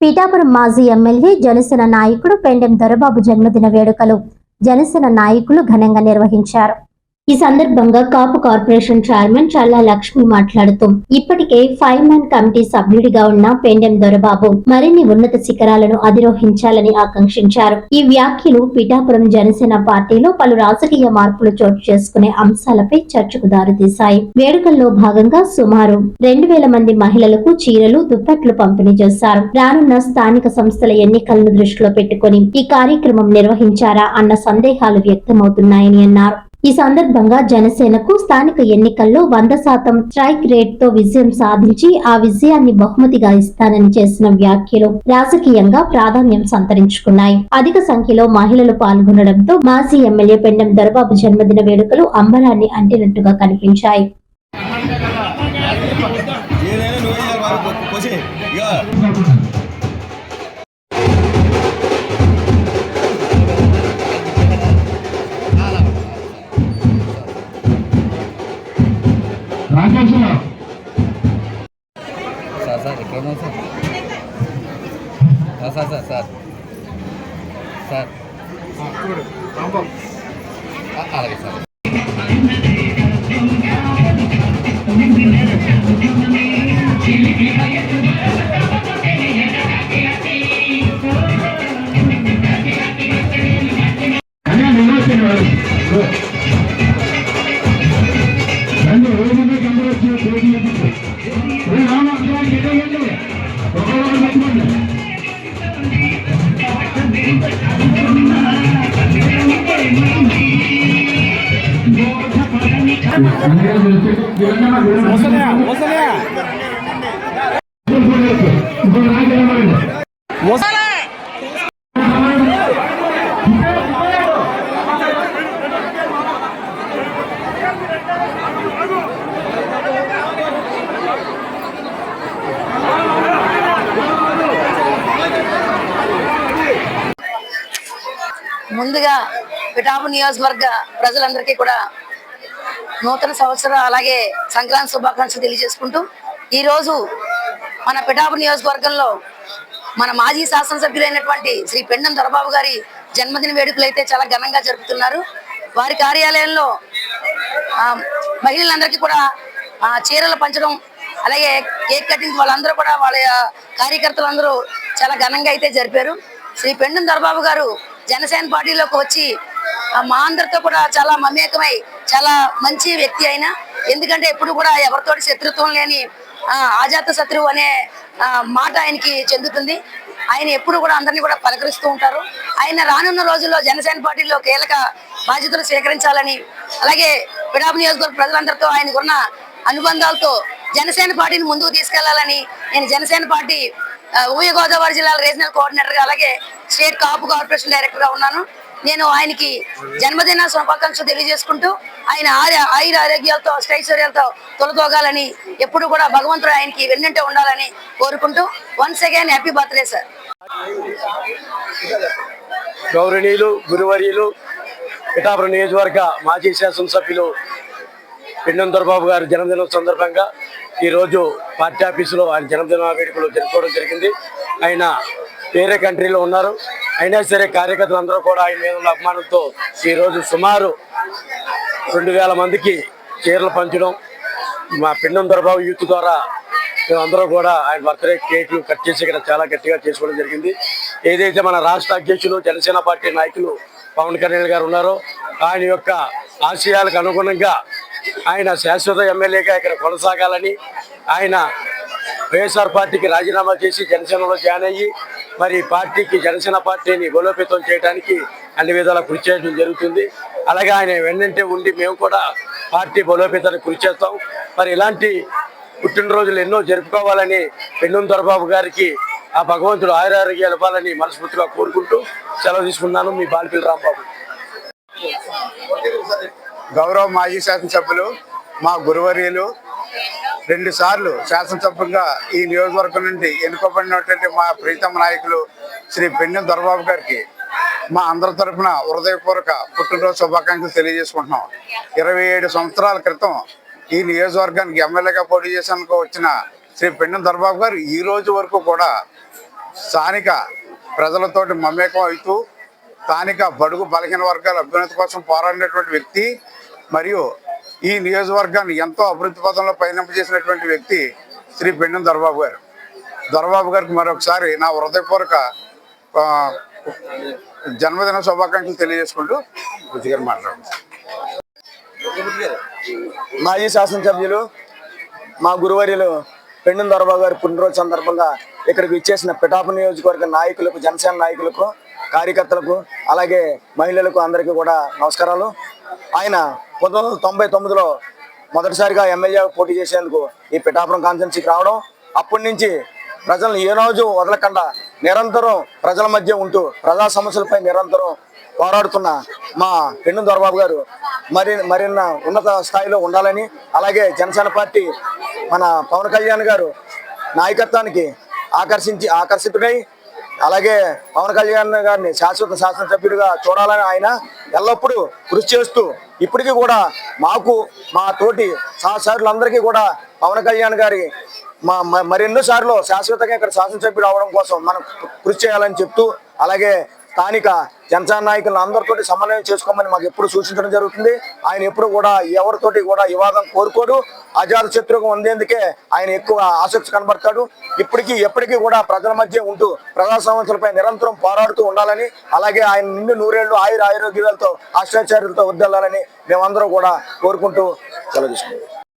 పీఠాపురం మాజీ ఎమ్మెల్యే జనసేన నాయకుడు పెండెం దొరబాబు జన్మదిన వేడుకలు జనసేన నాయకులు ఘనంగా నిర్వహించారు. ఈ సందర్భంగా కాపు కార్పొరేషన్ చైర్మన్ చల్లా లక్ష్మి మాట్లాడుతూ ఇప్పటికే 5 మ్యాన్ కమిటీ సభ్యుడిగా ఉన్న పెండెం దొరబాబు మరిన్ని ఉన్నత శిఖరాలను అధిరోహించాలని ఆకాంక్షించారు. ఈ వ్యాఖ్యలు పీఠాపురం జనసేన పార్టీలో పలు రాజకీయ మార్పులు చోటు చేసుకునే అంశాలపై చర్చకు దారితీశాయి. వేడుకల్లో భాగంగా సుమారు 2000 మంది మహిళలకు చీరలు, దుప్పట్లు పంపిణీ చేశారు. రానున్న స్థానిక సంస్థల ఎన్నికలను దృష్టిలో పెట్టుకుని ఈ కార్యక్రమం నిర్వహించారా అన్న సందేహాలు వ్యక్తమవుతున్నాయని అన్నారు. ఈ సందర్భంగా జనసేనకు స్థానిక ఎన్నికల్లో 100% స్ట్రైక్ రేట్ తో విజయం సాధించి ఆ విజయాన్ని బహుమతిగా ఇస్తానని చేసిన వ్యాఖ్యలు రాజకీయంగా ప్రాధాన్యం సంతరించుకున్నాయి. అధిక సంఖ్యలో మహిళలు పాల్గొనడంతో మాజీ ఎమ్మెల్యే పెండెం దొరబాబు జన్మదిన వేడుకలు అంబరాన్ని అంటినట్టుగా కనిపించాయి. సార్ ఎక్కడ సార్ సార్ అలాగే సార్. ముందుగా పిఠాపురం నియోజకవర్గ ప్రజలందరికీ కూడా నూతన సంవత్సరం అలాగే సంక్రాంతి శుభాకాంక్షలు తెలియజేసుకుంటూ ఈరోజు మన పిఠాపురం నియోజకవర్గంలో మన మాజీ శాసనసభ్యులైనటువంటి శ్రీ పెండెం దొరబాబు గారి జన్మదిన వేడుకలు అయితే చాలా ఘనంగా జరుపుతున్నారు. వారి కార్యాలయంలో మహిళలందరికీ కూడా చీరలు పంచడం అలాగే కేక్ కటింగ్ వాళ్ళందరూ కూడా వాళ్ళ కార్యకర్తలందరూ చాలా ఘనంగా అయితే జరిపారు. శ్రీ పెండెం దొరబాబు గారు జనసేన పార్టీలోకి వచ్చి మా అందరితో కూడా చాలా మమేకమై చాలా మంచి వ్యక్తి అయినా, ఎందుకంటే ఎప్పుడు కూడా ఎవరితోటి శత్రుత్వం లేని ఆజాత శత్రువు అనే మాట ఆయనకి చెందుతుంది. ఆయన ఎప్పుడు కూడా అందరినీ కూడా పలకరిస్తూ ఉంటారు. ఆయన రానున్న రోజుల్లో జనసేన పార్టీలో కీలక బాధ్యతలు స్వీకరించాలని అలాగే పిఠాపురం నియోజకవర్గ ప్రజలందరితో ఆయనకున్న అనుబంధాలతో జనసేన పార్టీని ముందుకు తీసుకెళ్లాలని నేను జనసేన పార్టీ ఉభయ గోదావరి జిల్లాల రీజనల్ కోఆర్డినేటర్ గా అలాగే స్టేట్ కాపు కార్పొరేషన్ డైరెక్టర్ గా ఉన్నాను. నేను ఆయనకి జన్మదిన శుభాకాంక్షలు తెలియజేసుకుంటూ ఆయన ఆయుర ఆరోగ్యాలతో ఐశ్వర్యాలతో తొలతోగాలని ఎప్పుడు కూడా భగవంతుడు ఆయనకి వెన్నంటే ఉండాలని కోరుకుంటూ once again happy birthday sir. గౌరవనీయులు గురువర్యులు పిఠాపురం నియోజకవర్గ మాజీ శాసనసభ్యులు పెండెం దొరబాబు గారి జన్మదినం సందర్భంగా ఈరోజు పార్టీ ఆఫీసులో ఆయన జన్మదిన వేడుకలు జరుపుకోవడం జరిగింది. ఆయన వేరే కంట్రీలో ఉన్నారు, అయినా సరే కార్యకర్తలందరూ కూడా ఆయన మీద ఉన్న అభిమానంతో ఈరోజు సుమారు 2000 మందికి చీరలు పంచడం, మా పెండెం దొరబాబు యూత్ ద్వారా మేమందరూ కూడా ఆయన బర్త్డే కేక్లు కట్ చేసి ఇక్కడ చాలా గట్టిగా చేసుకోవడం జరిగింది. ఏదైతే మన రాష్ట్ర అధ్యక్షులు జనసేన పార్టీ నాయకులు పవన్ కళ్యాణ్ గారు ఉన్నారో ఆయన యొక్క ఆశయాలకు అనుగుణంగా ఆయన శాశ్వత ఎమ్మెల్యేగా ఇక్కడ కొనసాగాలని, ఆయన వైఎస్ఆర్ పార్టీకి రాజీనామా చేసి జనసేనలో జాయిన్ అయ్యి మరి పార్టీకి జనసేన పార్టీని బలోపేతం చేయడానికి అన్ని విధాలా కృషి చేయడం జరుగుతుంది. అలాగే ఆయన వెన్నంటే ఉండి మేము కూడా పార్టీ బలోపేతానికి కృషి చేస్తాం. మరి ఇలాంటి పుట్టినరోజులు ఎన్నో జరుపుకోవాలని పెండెం దొరబాబు గారికి ఆ భగవంతుడు ఆయురారోగ్యాలు ఇవ్వాలని మనస్ఫూర్తిగా కోరుకుంటూ సెలవు తీసుకున్నాను. మీ బాలిపిల్లి రాంబాబు. గౌరవ మాజీ శాసనసభ్యులు మా గురువర్యులు 2 సార్లు శాసనసభ్యులుగా ఈ నియోజకవర్గం నుండి ఎన్నుకోబడినటువంటి మా ప్రీతమ నాయకులు శ్రీ పెండెం దొరబాబు గారికి మా అందరి తరఫున హృదయపూర్వక పుట్టినరోజు శుభాకాంక్షలు తెలియజేసుకుంటున్నాం. 27 సంవత్సరాల క్రితం ఈ నియోజకవర్గానికి ఎమ్మెల్యేగా పోటీ చేసేందుకు వచ్చిన శ్రీ పెండెం దొరబాబు గారు ఈ రోజు వరకు కూడా స్థానిక ప్రజలతోటి మమేకం అవుతూ స్థానిక బడుగు బలహీన వర్గాల అభ్యున్నతి కోసం పోరాడినటువంటి వ్యక్తి మరియు ఈ నియోజకవర్గాన్ని ఎంతో అభివృద్ధి పథంలో పయనింపజేసినటువంటి వ్యక్తి శ్రీ పెండెం దొరబాబు గారు. దొరబాబు గారికి మరొకసారి నా హృదయపూర్వక జన్మదిన శుభాకాంక్షలు తెలియజేసుకుంటూ బుజ్జి గారు మాట్లాడుతున్నారు. మాజీ శాసనసభ్యులు మా గురువర్యులు పెండెం దొరబాబు గారి పుట్టినరోజు సందర్భంగా ఇక్కడికి ఇచ్చేసిన పిఠాపు నియోజకవర్గ నాయకులకు, జనసేన నాయకులకు, కార్యకర్తలకు, అలాగే మహిళలకు అందరికీ కూడా నమస్కారాలు. ఆయన 1999లో మొదటిసారిగా ఎమ్మెల్యే పోటీ చేసేందుకు ఈ పిఠాపురం కాన్స్టిట్యున్సీకి రావడం, అప్పటి నుంచి ప్రజలను ఏ రోజు వదలకుండా నిరంతరం ప్రజల మధ్య ఉంటూ ప్రజా సమస్యలపై నిరంతరం పోరాడుతున్న మా పెండెం దొరబాబు గారు మరిన్న ఉన్నత స్థాయిలో ఉండాలని, అలాగే జనసేన పార్టీ మన పవన్ కళ్యాణ్ గారు నాయకత్వానికి ఆకర్షితుడై, అలాగే పవన్ కళ్యాణ్ గారిని శాశ్వత శాసనసభ్యుడిగా చూడాలని ఆయన ఎల్లప్పుడూ కృషి చేస్తూ ఇప్పటికీ కూడా మాకు, మా తోటి సహచరులందరికీ కూడా పవన్ కళ్యాణ్ గారి మరెన్నో సార్లు శాశ్వతంగా ఇక్కడ శాసనసభ్యుడు అవడం కోసం మనం కృషి చేయాలని చెప్తూ, అలాగే స్థానిక జనసేన నాయకులను అందరితోటి సమన్వయం చేసుకోమని మాకు ఎప్పుడు సూచించడం జరుగుతుంది. ఆయన ఎప్పుడు కూడా ఎవరితోటి కూడా వివాదం కోరుకోడు, అజాత శత్రువుగా ఉండేందుకే ఆయన ఎక్కువ ఆసక్తి కనబడతాడు. ఎప్పటికీ కూడా ప్రజల మధ్య ఉంటూ ప్రజా సమస్యలపై నిరంతరం పోరాడుతూ ఉండాలని, అలాగే ఆయన నిండు నూరేళ్లు ఆయురారోగ్యాలతో ఆశ్చర్యాలతో వర్ధిల్లాలని మేమందరం కూడా కోరుకుంటూ సెలవు తీసుకుంటాం.